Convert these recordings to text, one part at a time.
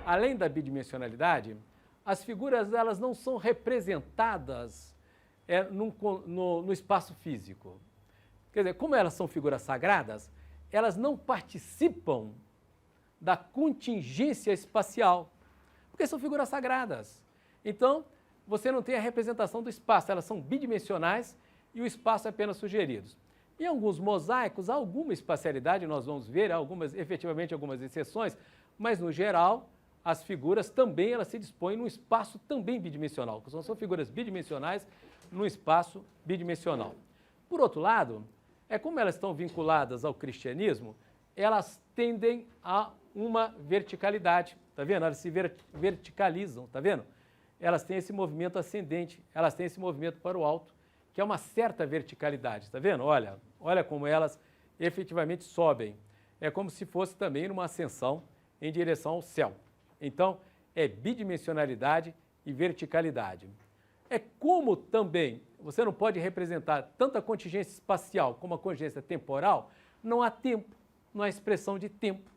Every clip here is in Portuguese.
além da bidimensionalidade, as figuras elas não são representadas no espaço físico. Quer dizer, como elas são figuras sagradas, elas não participam da contingência espacial, porque são figuras sagradas. Então, você não tem a representação do espaço, elas são bidimensionais e o espaço é apenas sugerido. Em alguns mosaicos, há alguma espacialidade, nós vamos ver, efetivamente algumas exceções, mas no geral, as figuras também elas se dispõem num espaço também bidimensional, que são figuras bidimensionais num espaço bidimensional. Por outro lado, como elas estão vinculadas ao cristianismo, elas tendem a uma verticalidade, tá vendo? Elas se verticalizam, tá vendo? Elas têm esse movimento ascendente, elas têm esse movimento para o alto, que é uma certa verticalidade, tá vendo? Olha como elas efetivamente sobem. É como se fosse também numa ascensão em direção ao céu. Então, é bidimensionalidade e verticalidade. É como também você não pode representar tanto a contingência espacial como a contingência temporal, não há tempo, não há expressão de tempo.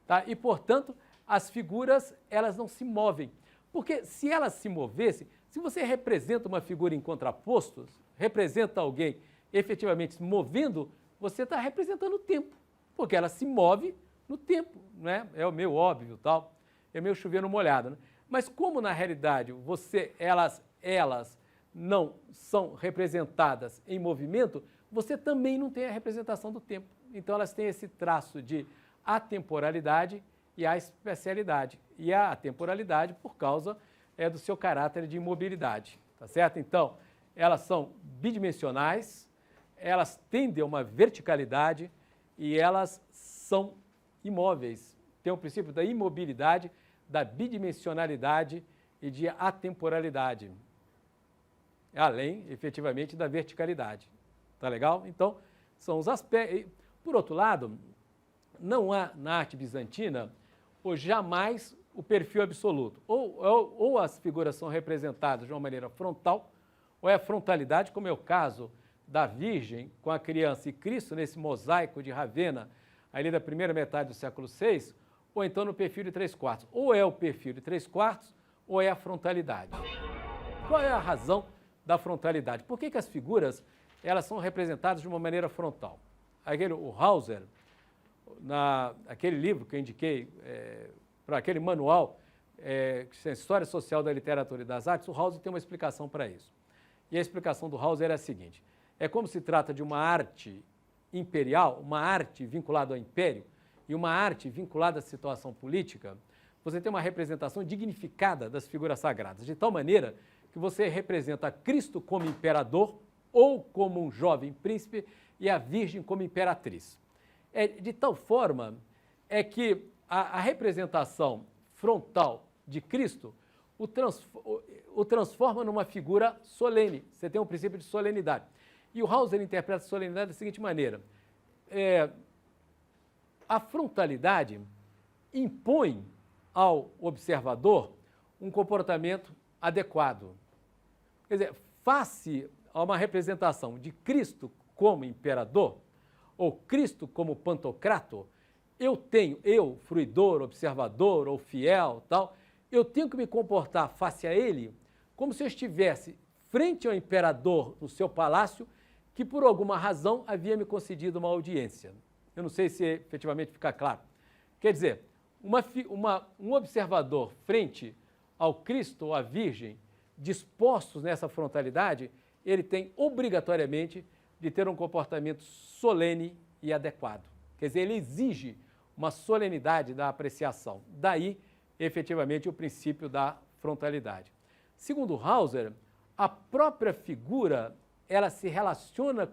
Tá? E, portanto, as figuras elas não se movem. Porque se elas se movessem, se você representa uma figura em contrapostos, representa alguém efetivamente se movendo, você está representando o tempo, porque ela se move no tempo, né? É o meio óbvio, tal, é meio chover no molhado, né? Mas como na realidade elas não são representadas em movimento, você também não tem a representação do tempo. Então elas têm esse traço de atemporalidade e a espacialidade. E a atemporalidade por causa do seu caráter de imobilidade, tá certo? Então, elas são bidimensionais, elas tendem a uma verticalidade e elas são imóveis. Tem o princípio da imobilidade, da bidimensionalidade e de atemporalidade, além, efetivamente, da verticalidade. Tá legal? Então, são os aspectos. Por outro lado, não há na arte bizantina ou jamais o perfil absoluto. Ou as figuras são representadas de uma maneira frontal, ou é a frontalidade, como é o caso da Virgem com a criança e Cristo, nesse mosaico de Ravenna, ali da primeira metade do século VI, ou então no perfil de 3/4. Ou é o perfil de 3/4, ou é a frontalidade. Qual é a razão da frontalidade? Por que as figuras elas são representadas de uma maneira frontal? O Hauser, aquele livro que eu indiquei, para aquele manual, História Social da Literatura e das Artes, o Hauser tem uma explicação para isso. E a explicação do Hauser é a seguinte: é como se trata de uma arte imperial, uma arte vinculada ao império e uma arte vinculada à situação política, você tem uma representação dignificada das figuras sagradas, de tal maneira que você representa Cristo como imperador ou como um jovem príncipe e a Virgem como imperatriz. De tal forma que a representação frontal de Cristo o transforma numa figura solene. Você tem um princípio de solenidade. E o Hauser interpreta a solenidade da seguinte maneira: a frontalidade impõe ao observador um comportamento adequado. Quer dizer, face a uma representação de Cristo como imperador, ou Cristo como pantocrator, eu, fruidor, observador ou fiel, tal, eu tenho que me comportar face a ele como se eu estivesse frente ao imperador no seu palácio, que por alguma razão havia me concedido uma audiência. Eu não sei se efetivamente fica claro. Quer dizer, um observador frente ao Cristo ou à Virgem, dispostos nessa frontalidade, ele tem obrigatoriamente de ter um comportamento solene e adequado. Quer dizer, ele exige uma solenidade da apreciação. Daí, efetivamente, o princípio da frontalidade. Segundo Hauser, a própria figura, ela se relaciona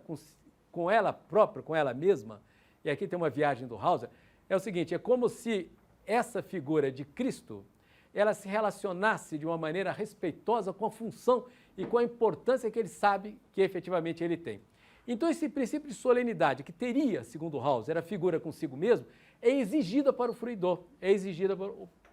com ela própria, com ela mesma, e aqui tem uma viagem do Hauser, é o seguinte: é como se essa figura de Cristo, ela se relacionasse de uma maneira respeitosa com a função e com a importância que ele sabe que efetivamente ele tem. Então, esse princípio de solenidade que teria, segundo Hauser, a figura consigo mesmo, é exigida para o fruidor, é exigida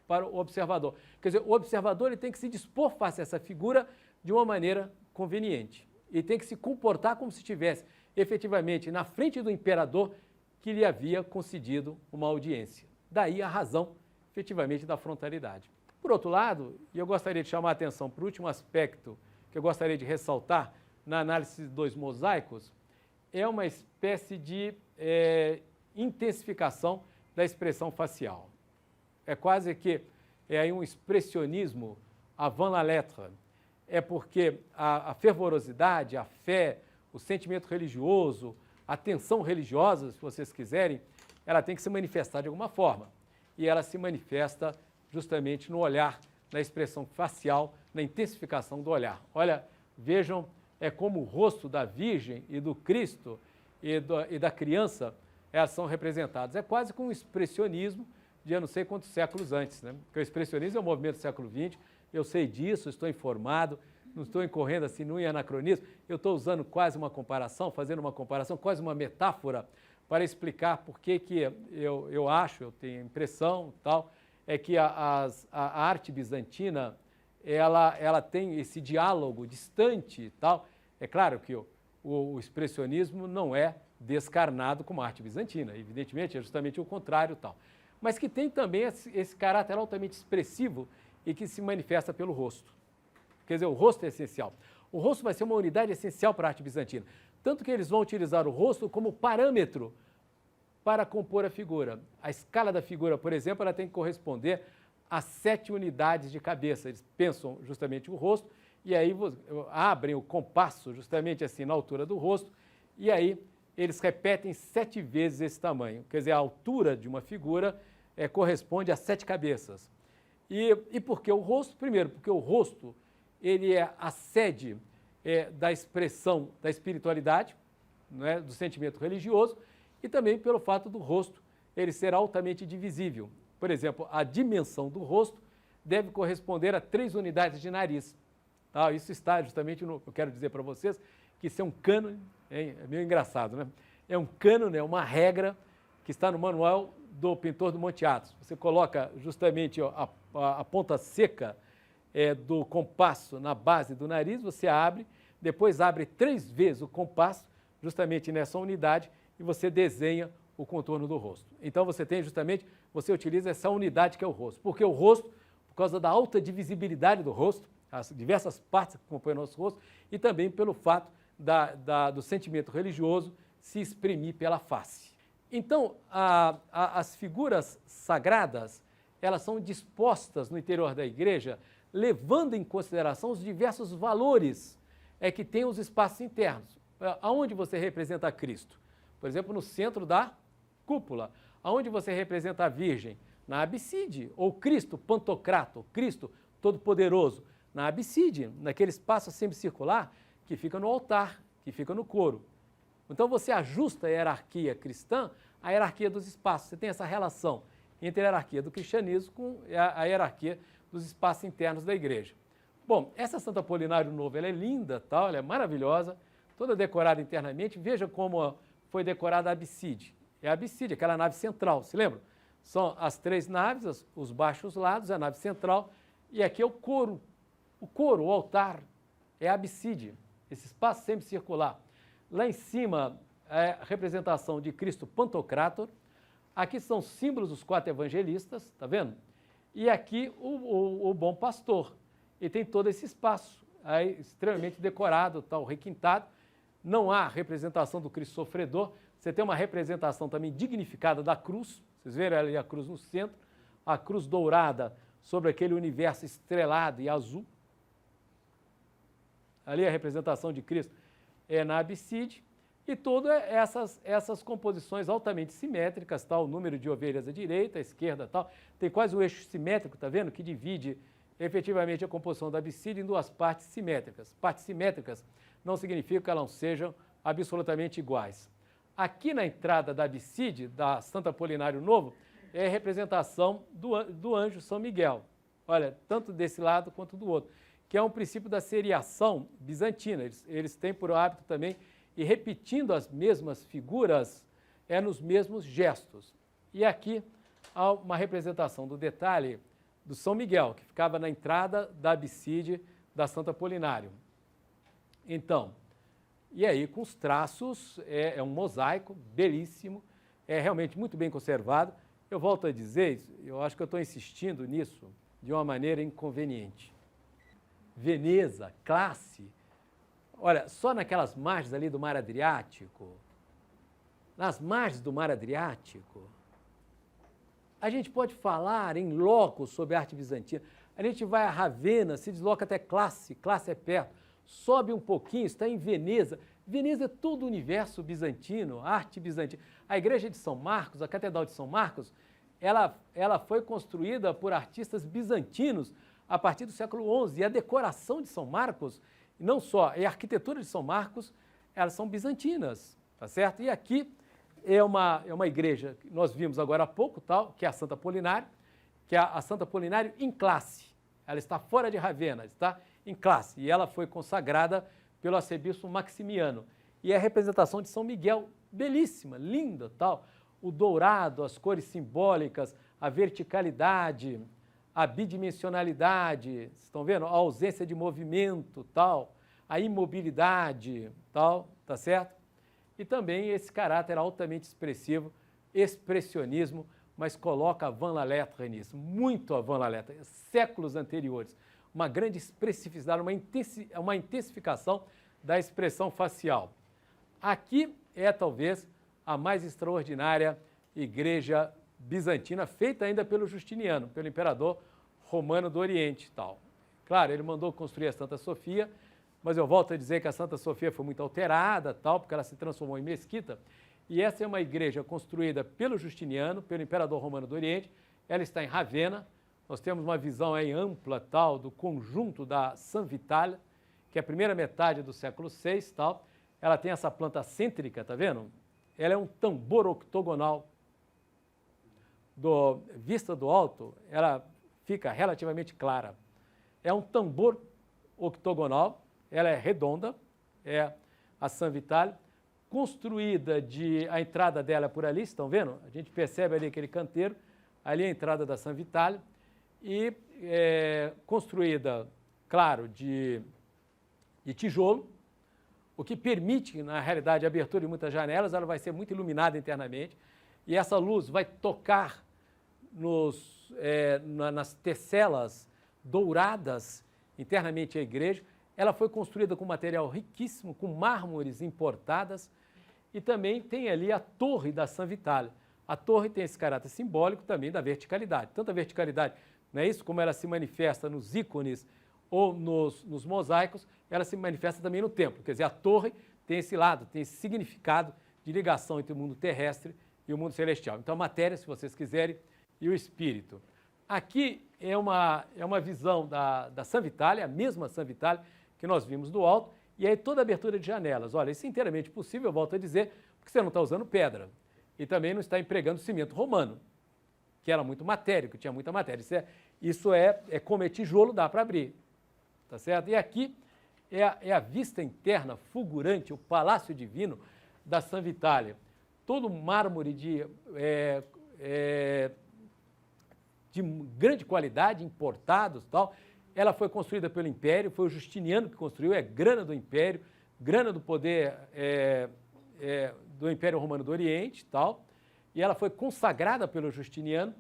para o observador. Quer dizer, o observador ele tem que se dispor face a essa figura de uma maneira conveniente. Ele tem que se comportar como se estivesse efetivamente na frente do imperador que lhe havia concedido uma audiência. Daí a razão efetivamente da frontalidade. Por outro lado, e eu gostaria de chamar a atenção para o último aspecto que eu gostaria de ressaltar na análise dos mosaicos, é uma espécie de intensificação da expressão facial. É quase que aí um expressionismo avant la lettre. É porque a fervorosidade, a fé, o sentimento religioso, a tensão religiosa, se vocês quiserem, ela tem que se manifestar de alguma forma. E ela se manifesta justamente no olhar, na expressão facial, na intensificação do olhar. Olha, vejam como o rosto da Virgem e do Cristo e da criança elas são representadas. É quase como um expressionismo de eu não sei quantos séculos antes, né? Porque o expressionismo é um movimento do século XX, eu sei disso, estou informado, não estou incorrendo assim no anacronismo, eu estou usando quase uma comparação, fazendo uma comparação, quase uma metáfora, para explicar por que eu acho, eu tenho a impressão, tal, é que a arte bizantina, ela tem esse diálogo distante e tal. É claro que o expressionismo não é descarnado como a arte bizantina, evidentemente é justamente o contrário tal. Mas que tem também esse caráter altamente expressivo e que se manifesta pelo rosto. Quer dizer, o rosto é essencial. O rosto vai ser uma unidade essencial para a arte bizantina. Tanto que eles vão utilizar o rosto como parâmetro para compor a figura. A escala da figura, por exemplo, ela tem que corresponder a 7 unidades de cabeça. Eles pensam justamente o rosto e aí abrem o compasso justamente assim na altura do rosto e aí eles repetem 7 vezes esse tamanho. Quer dizer, a altura de uma figura corresponde a 7 cabeças. E por que o rosto? Primeiro, porque o rosto ele é a sede da expressão da espiritualidade, não é? Do sentimento religioso, e também pelo fato do rosto ele ser altamente divisível. Por exemplo, a dimensão do rosto deve corresponder a 3 unidades de nariz. Tá? Isso está justamente no... Eu quero dizer para vocês que isso é um cânone, é meio engraçado, né? É um cânone, é uma regra que está no manual do pintor do Monte Athos. Você coloca justamente a ponta seca do compasso na base do nariz, você abre, depois abre 3 vezes o compasso, justamente nessa unidade, e você desenha o contorno do rosto. Então você utiliza essa unidade que é o rosto. Porque o rosto, por causa da alta divisibilidade do rosto, as diversas partes que compõem o nosso rosto, e também pelo fato do sentimento religioso se exprimir pela face. Então, as figuras sagradas, elas são dispostas no interior da igreja, levando em consideração os diversos valores que tem os espaços internos. Aonde você representa Cristo? Por exemplo, no centro da cúpula. Aonde você representa a Virgem? Na abside. Ou Cristo Pantocrator, Cristo Todo-Poderoso, na abside, naquele espaço semicircular que fica no altar, que fica no coro. Então você ajusta a hierarquia cristã à hierarquia dos espaços. Você tem essa relação entre a hierarquia do cristianismo com a hierarquia dos espaços internos da igreja. Bom, essa Santo Apolinário Novo, ela é linda, tal, ela é maravilhosa, toda decorada internamente. Veja como foi decorada a abside. É a abside, aquela nave central, se lembra? São as 3 naves, os baixos lados, a nave central, e aqui é o coro. O coro, o altar, é a abside, esse espaço semicircular. Lá em cima é a representação de Cristo Pantocrator. Aqui são símbolos dos 4 evangelistas, tá vendo? E aqui o bom pastor. E tem todo esse espaço aí, extremamente decorado, tal, requintado. Não há representação do Cristo sofredor. Você tem uma representação também dignificada da cruz. Vocês viram ali a cruz no centro, a cruz dourada sobre aquele universo estrelado e azul. Ali a representação de Cristo é na abside. E todas essas composições altamente simétricas, tal, o número de ovelhas à direita, à esquerda, tal. Tem quase um eixo simétrico, tá vendo? Que divide efetivamente a composição da abside em 2 partes simétricas. Partes simétricas não significa que elas não sejam absolutamente iguais. Aqui na entrada da abside, da Santo Apolinário Novo, é a representação do anjo São Miguel. Olha, tanto desse lado quanto do outro, que é um princípio da seriação bizantina. Eles têm por hábito também ir repetindo as mesmas figuras nos mesmos gestos. E aqui há uma representação do detalhe do São Miguel, que ficava na entrada da abside da Santo Apolinário. Então, e aí com os traços, é um mosaico belíssimo, é realmente muito bem conservado, Eu volto a dizer, eu acho que eu estou insistindo nisso de uma maneira inconveniente. Veneza, classe, olha, só naquelas margens ali do Mar Adriático, nas margens do Mar Adriático, a gente pode falar em loco sobre arte bizantina. A gente vai a Ravenna, se desloca até classe é perto, sobe um pouquinho, está em Veneza. Veneza é todo o universo bizantino, arte bizantina. A igreja de São Marcos, a Catedral de São Marcos, ela foi construída por artistas bizantinos a partir do século XI. E a decoração de São Marcos, não só, e a arquitetura de São Marcos, elas são bizantinas, tá certo? E aqui é uma igreja que nós vimos agora há pouco, tal, que é a Santa Apolinário, que é a Santa Apolinário em classe. Ela está fora de Ravenna, está em classe. E ela foi consagrada pelo arcebispo Maximiano. E é a representação de São Miguel, belíssima, linda, tal. O dourado, as cores simbólicas, a verticalidade, a bidimensionalidade, estão vendo? A ausência de movimento, tal, a imobilidade, tal, tá certo? E também esse caráter altamente expressivo, expressionismo, mas coloca a Van La Lettre nisso, muito a Van La Lettre, séculos anteriores. Uma grande expressividade, uma intensificação da expressão facial. Aqui é talvez a mais extraordinária igreja bizantina, feita ainda pelo Justiniano, pelo imperador romano do Oriente. Tal. Claro, ele mandou construir a Santa Sofia, mas eu volto a dizer que a Santa Sofia foi muito alterada, tal, porque ela se transformou em mesquita. E essa é uma igreja construída pelo Justiniano, pelo imperador romano do Oriente. Ela está em Ravenna. Nós temos uma visão aí ampla, tal, do conjunto da San Vitale, que é a primeira metade do século VI, tal. Ela tem essa planta cêntrica, tá vendo? Ela é um tambor octogonal. Vista do alto, ela fica relativamente clara. É um tambor octogonal, ela é redonda, é a San Vitale, construída a entrada dela é por ali, estão vendo? A gente percebe ali aquele canteiro, ali é a entrada da San Vitale, e construída, claro, de tijolo, o que permite, na realidade, a abertura de muitas janelas. Ela vai ser muito iluminada internamente, e essa luz vai tocar nas tecelas douradas internamente a igreja. Ela foi construída com material riquíssimo, com mármores importadas, e também tem ali a torre da San Vitale. A torre tem esse caráter simbólico também da verticalidade. Tanto a verticalidade, não é isso? Como ela se manifesta nos ícones ou nos mosaicos, ela se manifesta também no templo. Quer dizer, a torre tem esse lado, tem esse significado de ligação entre o mundo terrestre e o mundo celestial. Então, a matéria, se vocês quiserem, e o espírito. Aqui é uma visão da San Vitale, a mesma San Vitale que nós vimos do alto, e aí toda a abertura de janelas. Olha, isso é inteiramente possível, eu volto a dizer, porque você não está usando pedra e também não está empregando cimento romano, que era muito matérico, tinha muita matéria. Isso é como é tijolo, dá para abrir, tá certo? E aqui é a vista interna fulgurante, o Palácio Divino da San Vitale. Todo mármore de grande qualidade, importados e tal. Ela foi construída pelo Império, foi o Justiniano que construiu, é grana do Império, grana do poder do Império Romano do Oriente e tal. E ela foi consagrada pelo Justiniano.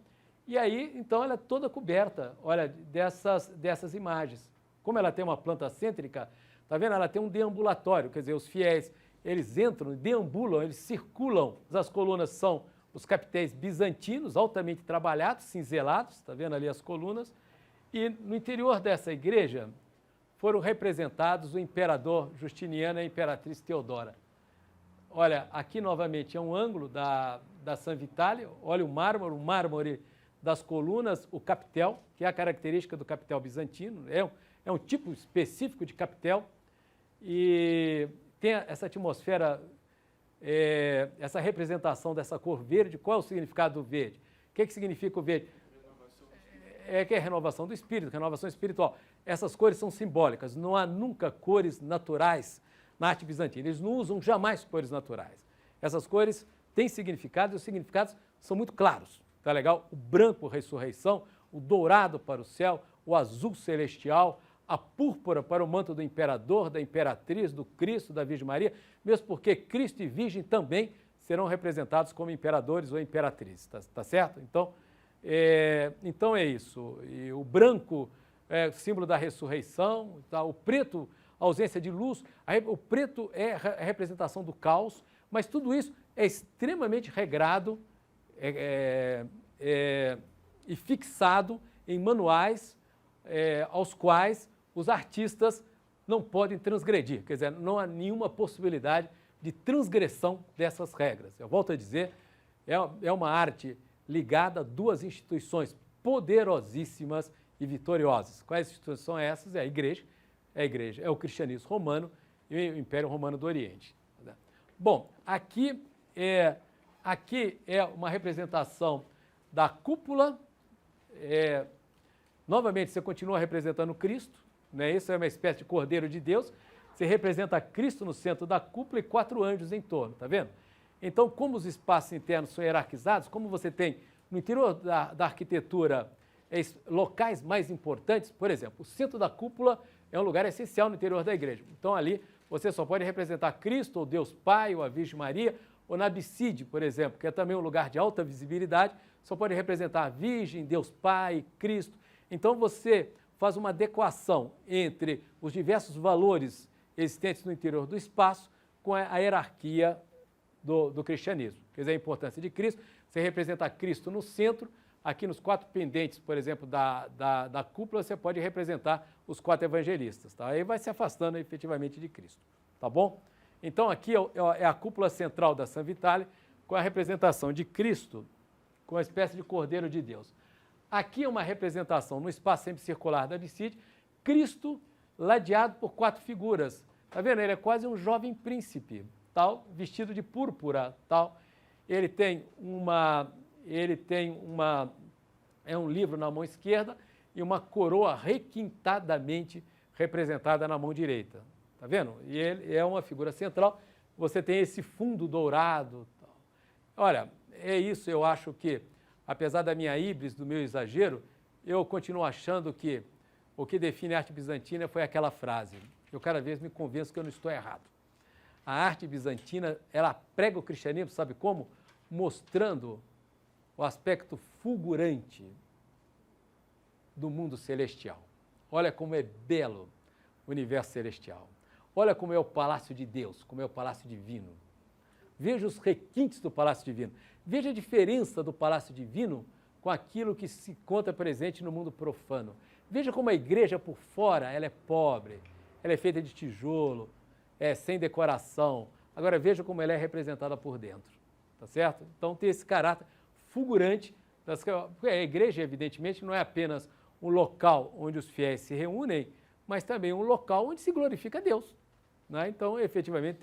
E aí, então, ela é toda coberta, olha, dessas imagens. Como ela tem uma planta cêntrica, tá vendo? Ela tem um deambulatório, quer dizer, os fiéis, eles entram, deambulam, eles circulam. As colunas são os capitéis bizantinos, altamente trabalhados, cinzelados, está vendo ali as colunas, e no interior dessa igreja foram representados o imperador Justiniano e a imperatriz Teodora. Olha, aqui novamente é um ângulo da San Vitale, olha o mármore das colunas, o capitel, que é a característica do capitel bizantino, é um tipo específico de capitel, e tem essa atmosfera, essa representação dessa cor verde. Qual é o significado do verde? O que significa o verde? Que é a renovação do espírito, renovação espiritual. Essas cores são simbólicas, não há nunca cores naturais na arte bizantina, eles não usam jamais cores naturais. Essas cores têm significado e os significados são muito claros, tá legal? O branco, ressurreição, o dourado para o céu, o azul celestial, a púrpura para o manto do imperador, da imperatriz, do Cristo, da Virgem Maria, mesmo porque Cristo e Virgem também serão representados como imperadores ou imperatrizes, tá certo? Então é isso. E o branco é símbolo da ressurreição, tá? O preto, ausência de luz, o preto é a representação do caos, mas tudo isso é extremamente regrado e fixado em manuais aos quais os artistas não podem transgredir, quer dizer, não há nenhuma possibilidade de transgressão dessas regras. Eu volto a dizer, é uma arte ligada a duas instituições poderosíssimas e vitoriosas. Quais instituições são essas? É a igreja, é o cristianismo romano e o Império Romano do Oriente. Bom, aqui é uma representação da cúpula. Novamente, você continua representando Cristo, né? Isso é uma espécie de Cordeiro de Deus. Você representa Cristo no centro da cúpula e 4 anjos em torno, tá vendo? Então, como os espaços internos são hierarquizados, como você tem no interior da arquitetura locais mais importantes, por exemplo, o centro da cúpula é um lugar essencial no interior da igreja. Então, ali você só pode representar Cristo, ou Deus Pai, ou a Virgem Maria, ou na abside, por exemplo, que é também um lugar de alta visibilidade, só pode representar a Virgem, Deus Pai, Cristo. Então, você faz uma adequação entre os diversos valores existentes no interior do espaço com a hierarquia do cristianismo. Quer dizer, a importância de Cristo, você representa Cristo no centro, aqui nos 4 pendentes, por exemplo, da cúpula, você pode representar os 4 evangelistas, tá? Aí vai se afastando efetivamente de Cristo, tá bom? Então, aqui é a cúpula central da San Vitale, com a representação de Cristo, com uma espécie de Cordeiro de Deus. Aqui é uma representação no espaço semicircular da abside, Cristo ladeado por 4 figuras. Tá vendo? Ele é quase um jovem príncipe, tal, vestido de púrpura, tal. Ele tem um livro na mão esquerda e uma coroa requintadamente representada na mão direita. Tá vendo? E ele é uma figura central. Você tem esse fundo dourado, tal. Olha, é isso. Eu acho que, apesar da minha híbris, do meu exagero, eu continuo achando que o que define a arte bizantina foi aquela frase. Eu cada vez me convenço que eu não estou errado. A arte bizantina, ela prega o cristianismo, sabe como? Mostrando o aspecto fulgurante do mundo celestial. Olha como é belo o universo celestial. Olha como é o palácio de Deus, como é o palácio divino. Veja os requintes do palácio divino. Veja a diferença do palácio divino com aquilo que se encontra presente no mundo profano. Veja como a igreja por fora, ela é pobre, ela é feita de tijolo, sem decoração. Agora veja como ela é representada por dentro, tá certo? Então tem esse caráter fulgurante. A igreja, evidentemente, não é apenas um local onde os fiéis se reúnem, mas também um local onde se glorifica Deus, né? Então, efetivamente,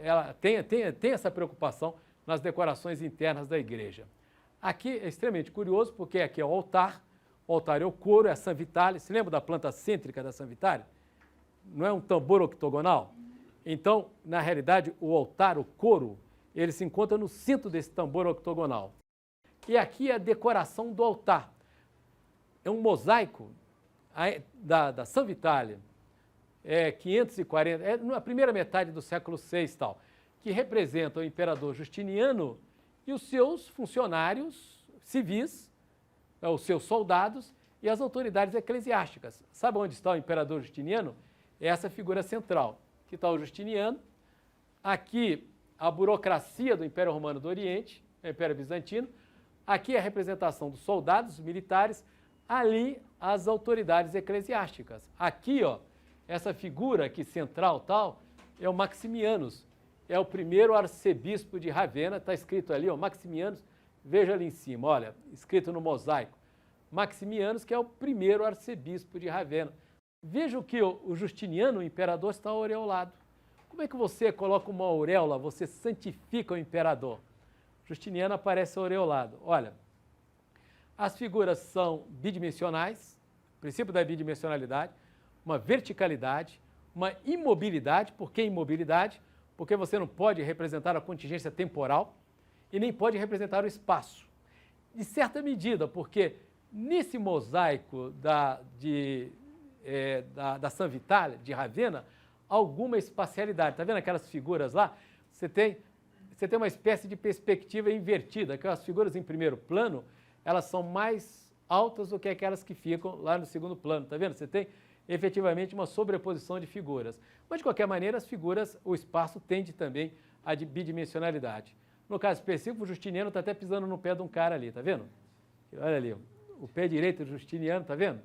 ela tem essa preocupação nas decorações internas da igreja. Aqui é extremamente curioso, porque aqui é o altar é o coro, é a San Vitale. Se lembra da planta cêntrica da San Vitale? Não é um tambor octogonal? Então, na realidade, o altar, o coro, ele se encontra no centro desse tambor octogonal. E aqui é a decoração do altar. É um mosaico da San Vitale, 540, na primeira metade do século VI, tal, que representa o imperador Justiniano e os seus funcionários civis, os seus soldados e as autoridades eclesiásticas. Sabe onde está o imperador Justiniano? É essa figura central. Aqui está o Justiniano, aqui a burocracia do Império Romano do Oriente, o Império Bizantino, aqui a representação dos soldados militares, ali as autoridades eclesiásticas. Aqui, ó, essa figura aqui central, tal, é o Maximianus, é o primeiro arcebispo de Ravenna, está escrito ali, ó, Maximianus, veja ali em cima, olha, escrito no mosaico, Maximianus, que é o primeiro arcebispo de Ravenna. Veja que o Justiniano, o imperador, está aureolado. Como é que você coloca uma auréola, você santifica o imperador? Justiniano aparece aureolado. Olha, as figuras são bidimensionais, princípio da bidimensionalidade, uma verticalidade, uma imobilidade. Por que imobilidade? Porque você não pode representar a contingência temporal e nem pode representar o espaço. De certa medida, porque nesse mosaico da San Vitale, de Ravenna, alguma espacialidade. Está vendo aquelas figuras lá? Você tem você tem uma espécie de perspectiva invertida, que as figuras em primeiro plano, elas são mais altas do que aquelas que ficam lá no segundo plano, tá vendo? Você tem efetivamente uma sobreposição de figuras. Mas, de qualquer maneira, as figuras, o espaço tende também à bidimensionalidade. No caso específico, o Justiniano está até pisando no pé de um cara ali, tá vendo? Olha ali, o pé direito do Justiniano, tá vendo?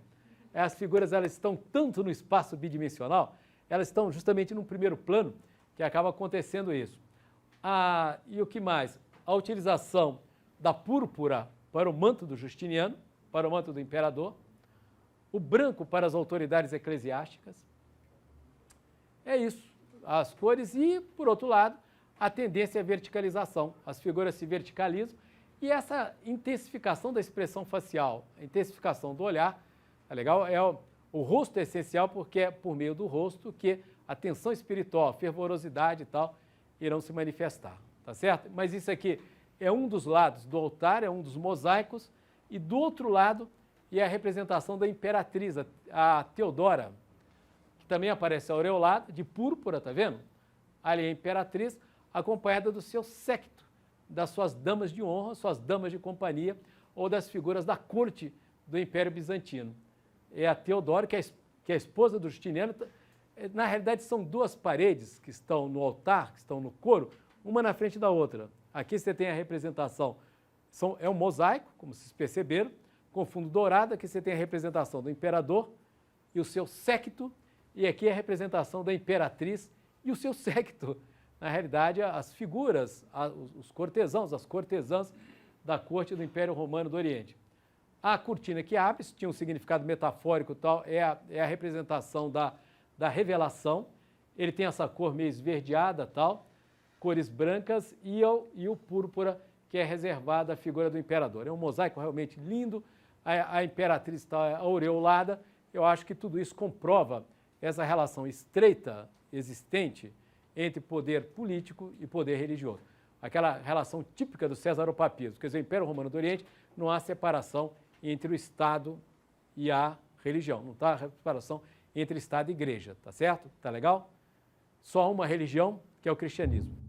As figuras, elas estão tanto no espaço bidimensional, elas estão justamente no primeiro plano, que acaba acontecendo isso. E o que mais? A utilização da púrpura para o manto do Justiniano, para o manto do imperador, o branco para as autoridades eclesiásticas. É isso, as cores e, por outro lado, a tendência à verticalização. As figuras se verticalizam e essa intensificação da expressão facial, a intensificação do olhar, é legal? O rosto é essencial porque é por meio do rosto que a tensão espiritual, a fervorosidade e tal irão se manifestar, tá certo? Mas isso aqui é um dos lados do altar, é um dos mosaicos, e do outro lado é a representação da imperatriz, a Teodora, que também aparece aureolada, de púrpura, tá vendo? Ali a imperatriz, acompanhada do seu séquito, das suas damas de honra, suas damas de companhia, ou das figuras da corte do Império Bizantino. É a Teodora, que é a esposa do Justiniano. Na realidade, são duas paredes que estão no altar, que estão no coro, uma na frente da outra. Aqui você tem a representação, é um mosaico, como vocês perceberam, com fundo dourado. Aqui você tem a representação do imperador e o seu séquito, e aqui a representação da imperatriz e o seu séquito. Na realidade, as figuras, os cortesãos, as cortesãs da corte do Império Romano do Oriente. A cortina que abre, isso tinha um significado metafórico e tal, é a representação da revelação. Ele tem essa cor meio esverdeada, tal, cores brancas e o púrpura, que é reservado à figura do imperador. É um mosaico realmente lindo, a imperatriz está aureolada. Eu acho que tudo isso comprova essa relação estreita existente entre poder político e poder religioso. Aquela relação típica do cesaropapismo, quer dizer, o Império Romano do Oriente, não há separação entre o Estado e a religião, não está separação entre Estado e Igreja, tá certo? Tá legal? Só uma religião, que é o cristianismo.